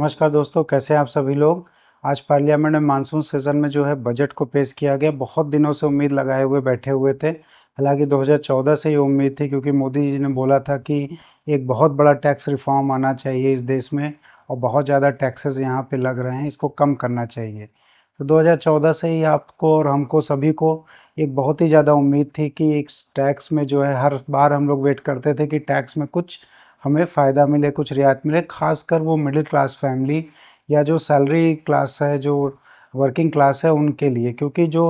नमस्कार दोस्तों, कैसे हैं आप सभी लोग। आज पार्लियामेंट में मानसून सेशन में जो है बजट को पेश किया गया। बहुत दिनों से उम्मीद लगाए हुए बैठे हुए थे। हालांकि 2014 से ये उम्मीद थी, क्योंकि मोदी जी ने बोला था कि एक बहुत बड़ा टैक्स रिफॉर्म आना चाहिए इस देश में और बहुत ज़्यादा टैक्सेस यहाँ पे लग रहे हैं, इसको कम करना चाहिए। तो 2014 से ही आपको और हमको सभी को एक बहुत ही ज़्यादा उम्मीद थी कि एक टैक्स में जो है हर बार हम लोग वेट करते थे कि टैक्स में कुछ हमें फ़ायदा मिले, कुछ रियायत मिले, ख़ासकर वो मिडिल क्लास फैमिली या जो सैलरी क्लास है, जो वर्किंग क्लास है उनके लिए। क्योंकि जो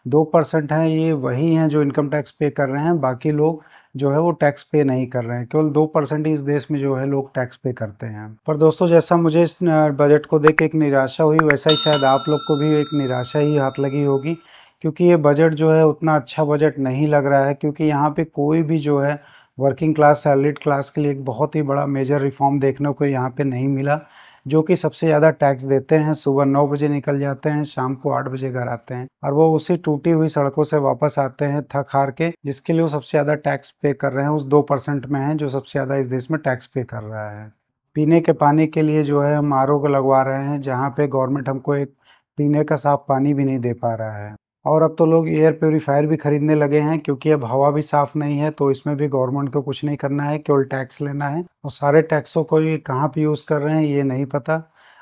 2% हैं ये वही हैं जो इनकम टैक्स पे कर रहे हैं, बाकी लोग जो है वो टैक्स पे नहीं कर रहे हैं। केवल 2% ही इस देश में जो है लोग टैक्स पे करते हैं। पर दोस्तों, जैसा मुझे इस बजट को देख के एक निराशा हुई, वैसा ही शायद आप लोग को भी एक निराशा ही हाथ लगी होगी। क्योंकि ये बजट जो है उतना अच्छा बजट नहीं लग रहा है, क्योंकि यहाँ पे कोई भी जो है वर्किंग क्लास, सैलरीड क्लास के लिए एक बहुत ही बड़ा मेजर रिफॉर्म देखने को यहाँ पे नहीं मिला। जो कि सबसे ज़्यादा टैक्स देते हैं, सुबह 9 बजे निकल जाते हैं, शाम को 8 बजे घर आते हैं, और वो उसी टूटी हुई सड़कों से वापस आते हैं थक हार के, जिसके लिए वो सबसे ज़्यादा टैक्स पे कर रहे हैं। उस 2% में है जो सबसे ज़्यादा इस देश में टैक्स पे कर रहा है। पीने के पानी के लिए जो है हम आरओ को लगवा रहे हैं, जहाँ पे गवर्नमेंट हमको एक पीने का साफ पानी भी नहीं दे पा रहा है। और अब तो लोग एयर प्योरीफायर भी खरीदने लगे हैं, क्योंकि अब हवा भी साफ नहीं है। तो इसमें भी गवर्नमेंट को कुछ नहीं करना है, केवल टैक्स लेना है। और सारे टैक्सों को ये कहाँ पे यूज़ कर रहे हैं ये नहीं पता।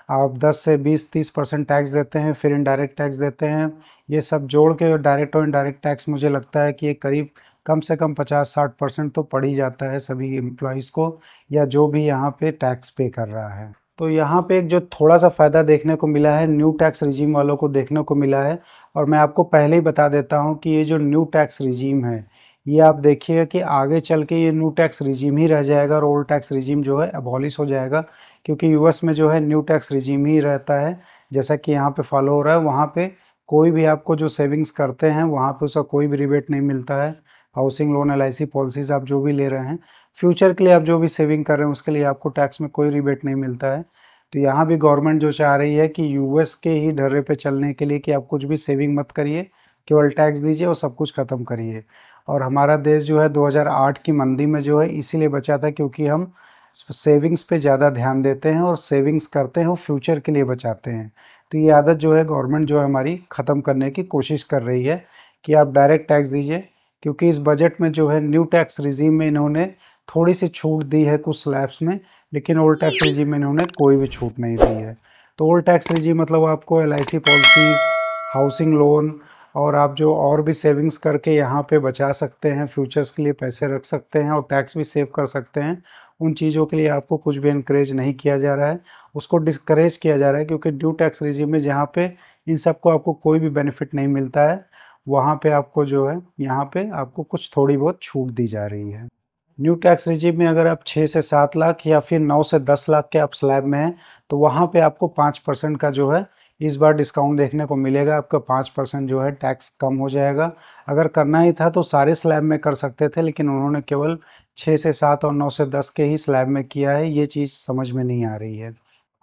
आप 10 से 20-30% टैक्स देते हैं, फिर इनडायरेक्ट टैक्स देते हैं। ये सब जोड़ के डायरेक्ट और इनडायरेक्ट टैक्स मुझे लगता है कि ये करीब कम से कम 50-60% तो पड़ ही जाता है सभी एम्प्लॉयज़ को, या जो भी यहाँ पे टैक्स पे कर रहा है। तो यहाँ पे एक जो थोड़ा सा फ़ायदा देखने को मिला है, न्यू टैक्स रिजीम वालों को देखने को मिला है। और मैं आपको पहले ही बता देता हूँ कि ये जो न्यू टैक्स रिजीम है, ये आप देखिए कि आगे चल के ये न्यू टैक्स रिजीम ही रह जाएगा और ओल्ड टैक्स रिजीम जो है अबॉलिश हो जाएगा। क्योंकि यूएस में जो है न्यू टैक्स रिजीम ही रहता है, जैसा कि यहाँ पे फॉलो हो रहा है। वहाँ पे कोई भी आपको जो सेविंग्स करते हैं वहाँ पे उसका कोई भी रिबेट नहीं मिलता है। हाउसिंग लोन, एलआईसी पॉलिसीज़ आप जो भी ले रहे हैं, फ्यूचर के लिए आप जो भी सेविंग कर रहे हैं, उसके लिए आपको टैक्स में कोई रिबेट नहीं मिलता है। तो यहाँ भी गवर्नमेंट जो चाह रही है कि यूएस के ही ढर्रे पे चलने के लिए कि आप कुछ भी सेविंग मत करिए, केवल टैक्स दीजिए और सब कुछ ख़त्म करिए। और हमारा देश जो है 2008 की मंदी में जो है इसीलिए बचा था, क्योंकि हम सेविंग्स पे ज़्यादा ध्यान देते हैं और सेविंग्स करते हैं और फ्यूचर के लिए बचाते हैं। तो ये आदत जो है गवर्नमेंट जो है हमारी ख़त्म करने की कोशिश कर रही है कि आप डायरेक्ट टैक्स दीजिए। क्योंकि इस बजट में जो है न्यू टैक्स रिजीम में इन्होंने थोड़ी सी छूट दी है कुछ स्लैब्स में, लेकिन ओल्ड टैक्स रिजीम में इन्होंने कोई भी छूट नहीं दी है। तो ओल्ड टैक्स रिजीम मतलब आपको एलआईसी पॉलिसीज़, हाउसिंग लोन, और आप जो और भी सेविंग्स करके यहाँ पे बचा सकते हैं, फ्यूचर्स के लिए पैसे रख सकते हैं और टैक्स भी सेव कर सकते हैं, उन चीज़ों के लिए आपको कुछ भी इनकरेज नहीं किया जा रहा है, उसको डिस्करेज किया जा रहा है। क्योंकि न्यू टैक्स रिजीम में जहाँ पे इन सबको आपको कोई भी बेनिफिट नहीं मिलता है, वहाँ पे आपको जो है यहाँ पे आपको कुछ थोड़ी बहुत छूट दी जा रही है। न्यू टैक्स रिजीम में अगर आप 6 से 7 लाख या फिर 9 से 10 लाख के आप स्लैब में हैं, तो वहाँ पे आपको 5% का जो है इस बार डिस्काउंट देखने को मिलेगा। आपका 5% जो है टैक्स कम हो जाएगा। अगर करना ही था तो सारे स्लैब में कर सकते थे, लेकिन उन्होंने केवल 6 से 7 और 9 से 10 के ही स्लैब में किया है। ये चीज़ समझ में नहीं आ रही है।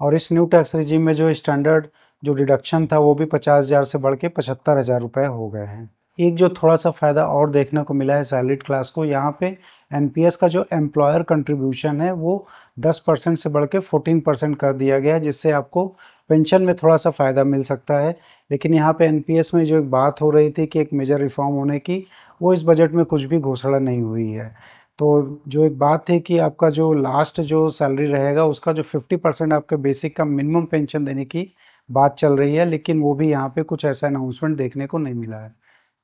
और इस न्यू टैक्स रिजीम में जो स्टैंडर्ड जो डिडक्शन था वो भी 50,000 से बढ़ के 75,000 रुपये हो गए हैं। एक जो थोड़ा सा फ़ायदा और देखने को मिला है सैलरीड क्लास को, यहाँ पे एनपीएस का जो एम्प्लॉयर कंट्रीब्यूशन है वो 10% से बढ़ के 14% कर दिया गया है, जिससे आपको पेंशन में थोड़ा सा फ़ायदा मिल सकता है। लेकिन यहाँ पे एनपीएस में जो एक बात हो रही थी कि एक मेजर रिफॉर्म होने की, वो इस बजट में कुछ भी घोषणा नहीं हुई है। तो जो एक बात थी कि आपका जो लास्ट जो सैलरी रहेगा उसका जो 50% आपके बेसिक का मिनिमम पेंशन देने की बात चल रही है, लेकिन वो भी यहाँ पे कुछ ऐसा अनाउंसमेंट देखने को नहीं मिला है।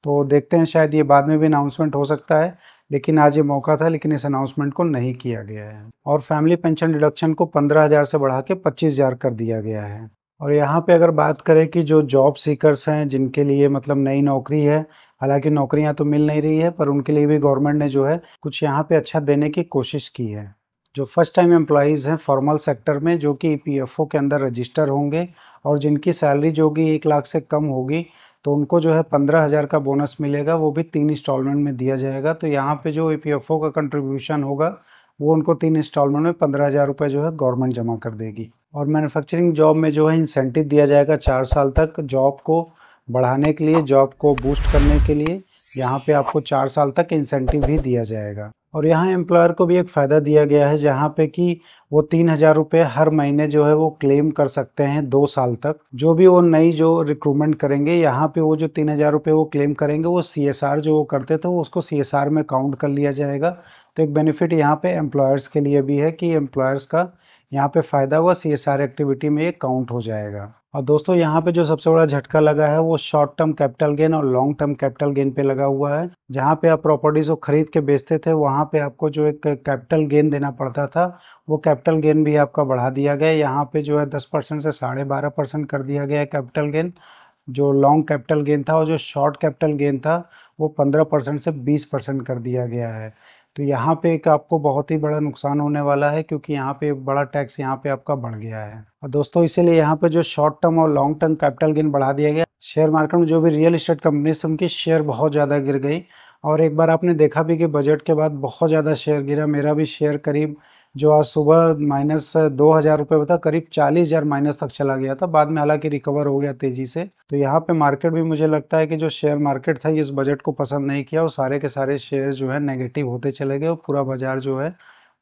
तो देखते हैं, शायद ये बाद में भी अनाउंसमेंट हो सकता है, लेकिन आज ये मौका था, लेकिन इस अनाउंसमेंट को नहीं किया गया है। और फैमिली पेंशन डिडक्शन को 15,000 से बढ़ा के 25,000 कर दिया गया है। और यहाँ पे अगर बात करें कि जो जॉब सीकर्स हैं, जिनके लिए मतलब नई नौकरी है, हालांकि नौकरियां तो मिल नहीं रही है, पर उनके लिए भी गवर्नमेंट ने जो है कुछ यहाँ पे अच्छा देने की कोशिश की है। जो फर्स्ट टाइम एम्प्लॉयज़ हैं फॉर्मल सेक्टर में, जो कि ईपीएफओ के अंदर रजिस्टर होंगे और जिनकी सैलरी जो कि 1 लाख से कम होगी, तो उनको जो है 15,000 का बोनस मिलेगा। वो भी 3 इंस्टॉलमेंट में दिया जाएगा। तो यहाँ पे जो ईपीएफओ का कंट्रीब्यूशन होगा वो उनको 3 इंस्टॉलमेंट में 15,000 रुपये जो है गवर्नमेंट जमा कर देगी। और मैन्युफैक्चरिंग जॉब में जो है इंसेंटिव दिया जाएगा 4 साल तक, जॉब को बढ़ाने के लिए, जॉब को बूस्ट करने के लिए, यहाँ पे आपको 4 साल तक इंसेंटिव भी दिया जाएगा। और यहाँ एम्प्लॉयर को भी एक फ़ायदा दिया गया है, जहाँ पे कि वो 3,000 रुपये हर महीने जो है वो क्लेम कर सकते हैं 2 साल तक। जो भी वो नई जो रिक्रूटमेंट करेंगे, यहाँ पे वो जो 3,000 रुपये वो क्लेम करेंगे, वो सीएसआर जो वो करते थे वो उसको सीएसआर में काउंट कर लिया जाएगा। तो एक बेनिफिट यहाँ पे एम्प्लॉयर्स के लिए भी है कि एम्प्लॉयर्स का यहाँ पे फ़ायदा हुआ, सीएसआर एक्टिविटी में ये काउंट हो जाएगा। और दोस्तों यहाँ पे जो सबसे बड़ा झटका लगा है वो शॉर्ट टर्म कैपिटल गेन और लॉन्ग टर्म कैपिटल गेन पे लगा हुआ है। जहाँ पे आप प्रॉपर्टीज को खरीद के बेचते थे, वहाँ पे आपको जो एक कैपिटल गेन देना पड़ता था, वो कैपिटल गेन भी आपका बढ़ा दिया गया। यहाँ पे जो है 10% से 12.5% कर दिया गया है कैपिटल गेन, जो लॉन्ग कैपिटल गेन था। और जो शॉर्ट कैपिटल गेन था वो 15% से 20% कर दिया गया है। तो यहाँ पे एक आपको बहुत ही बड़ा नुकसान होने वाला है, क्योंकि यहाँ पे बड़ा टैक्स यहाँ पे आपका बढ़ गया है। और दोस्तों इसीलिए यहाँ पे जो शॉर्ट टर्म और लॉन्ग टर्म कैपिटल गेन बढ़ा दिया गया। शेयर मार्केट में जो भी रियल इस्टेट कंपनी से उनकी शेयर बहुत ज़्यादा गिर गई। और एक बार आपने देखा भी कि बजट के बाद बहुत ज़्यादा शेयर गिरा। मेरा भी शेयर करीब जो आज सुबह -2,000 रुपये था, करीब 40,000 माइनस तक चला गया था। बाद में हालांकि रिकवर हो गया तेजी से। तो यहाँ पे मार्केट भी मुझे लगता है कि जो शेयर मार्केट था इस बजट को पसंद नहीं किया, और सारे के सारे शेयर जो है नेगेटिव होते चले गए और पूरा बाजार जो है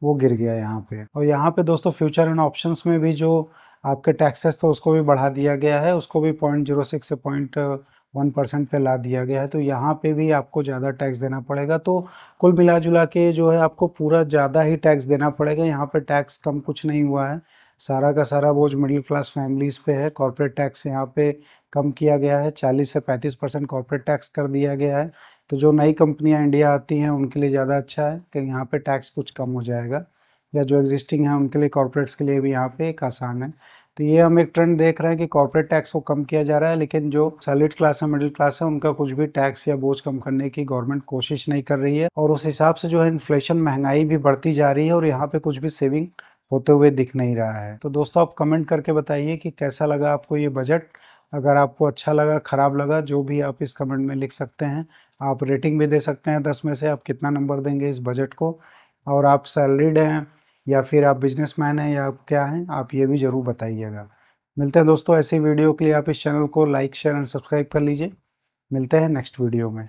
वो गिर गया यहाँ पे। और यहाँ पे दोस्तों फ्यूचर एंड ऑप्शंस में भी जो आपके टैक्सेस थे उसको भी बढ़ा दिया गया है, उसको भी 0.06 से 0.1% पे ला दिया गया है। तो यहाँ पे भी आपको ज़्यादा टैक्स देना पड़ेगा। तो कुल मिला जुला के जो है आपको पूरा ज़्यादा ही टैक्स देना पड़ेगा। यहाँ पे टैक्स कम कुछ नहीं हुआ है, सारा का सारा बोझ मिडिल क्लास फैमिलीज़ पे है। कॉर्पोरेट टैक्स यहाँ पे कम किया गया है, 40 से 35% कॉर्पोरेट टैक्स कर दिया गया है। तो जो नई कंपनियां इंडिया आती हैं उनके लिए ज़्यादा अच्छा है कि यहाँ पे टैक्स कुछ कम हो जाएगा, या जो एग्जिस्टिंग है उनके लिए, कॉर्पोरेट्स के लिए भी यहाँ पे एक आसान है। तो ये हम एक ट्रेंड देख रहे हैं कि कॉर्पोरेट टैक्स को कम किया जा रहा है, लेकिन जो सैलरीड क्लास है, मिडिल क्लास है, उनका कुछ भी टैक्स या बोझ कम करने की गवर्नमेंट कोशिश नहीं कर रही है। और उस हिसाब से जो है इन्फ्लेशन, महंगाई भी बढ़ती जा रही है, और यहाँ पे कुछ भी सेविंग होते हुए दिख नहीं रहा है। तो दोस्तों आप कमेंट करके बताइए कि कैसा लगा आपको ये बजट। अगर आपको अच्छा लगा, ख़राब लगा, जो भी आप इस कमेंट में लिख सकते हैं। आप रेटिंग भी दे सकते हैं 10 में से आप कितना नंबर देंगे इस बजट को। और आप सैलरीड हैं या फिर आप बिजनेसमैन हैं या आप क्या हैं, आप ये भी ज़रूर बताइएगा। मिलते हैं दोस्तों ऐसी वीडियो के लिए। आप इस चैनल को लाइक, शेयर एंड सब्सक्राइब कर लीजिए। मिलते हैं नेक्स्ट वीडियो में।